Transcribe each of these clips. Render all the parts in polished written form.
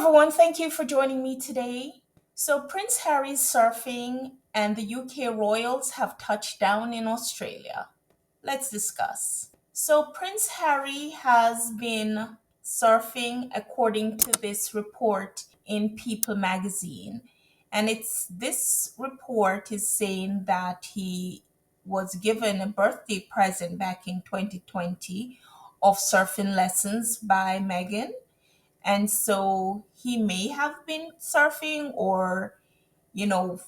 everyone. Thank you for joining me today. So, Prince Harry's surfing and the UK royals have touched down in Australia. Let's discuss. So, Prince Harry has been surfing according to this report in People magazine. And this report is saying that he was given a birthday present back in 2020 of surfing lessons by Meghan, and so he may have been surfing, or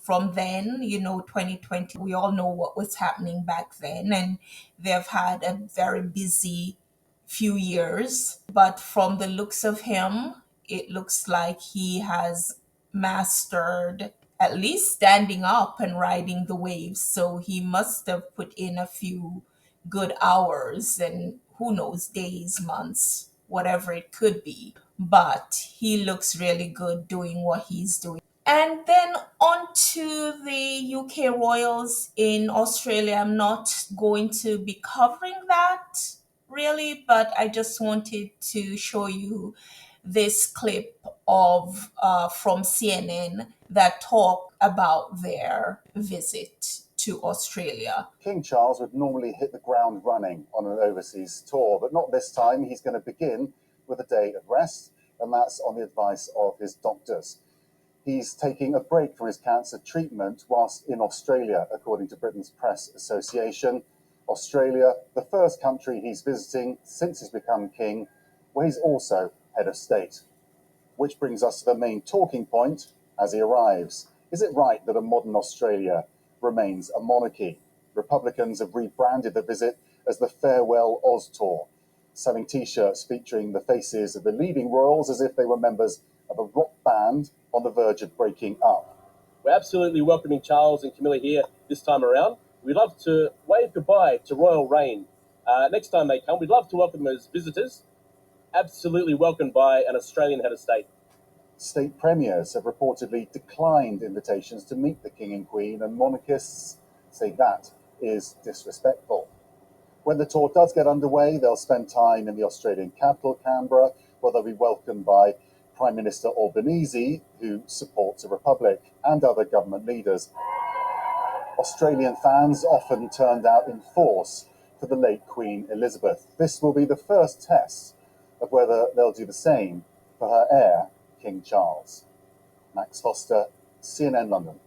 from then, 2020, we all know what was happening back then, and they've had a very busy few years. But from the looks of him, it looks like he has mastered at least standing up and riding the waves. So he must have put in a few good hours, and who knows, days, months, whatever it could be. But he looks really good doing what he's doing. And then on to the UK Royals in Australia. I'm not going to be covering that really, but I just wanted to show you this clip of from CNN that talk about their visit to Australia. King Charles would normally hit the ground running on an overseas tour, but not this time. He's going to begin with a day of rest, and that's on the advice of his doctors. He's taking a break from his cancer treatment whilst in Australia, according to Britain's Press Association. Australia, the first country he's visiting since he's become king, where he's also head of state. Which brings us to the main talking point as he arrives. Is it right that a modern Australia remains a monarchy? Republicans have rebranded the visit as the Farewell Oz Tour, selling T-shirts featuring the faces of the leading royals as if they were members of a rock band on the verge of breaking up. We're absolutely welcoming Charles and Camilla here this time around. We'd love to wave goodbye to royal reign. Next time they come, we'd love to welcome them as visitors, absolutely welcomed by an Australian head of state. State premiers have reportedly declined invitations to meet the King and Queen, and monarchists say that is disrespectful. When the tour does get underway, they'll spend time in the Australian capital, Canberra, where they'll be welcomed by Prime Minister Albanese, who supports a republic, and other government leaders. Australian fans often turned out in force for the late Queen Elizabeth. This will be the first test of whether they'll do the same for her heir, King Charles. Max Foster, CNN London.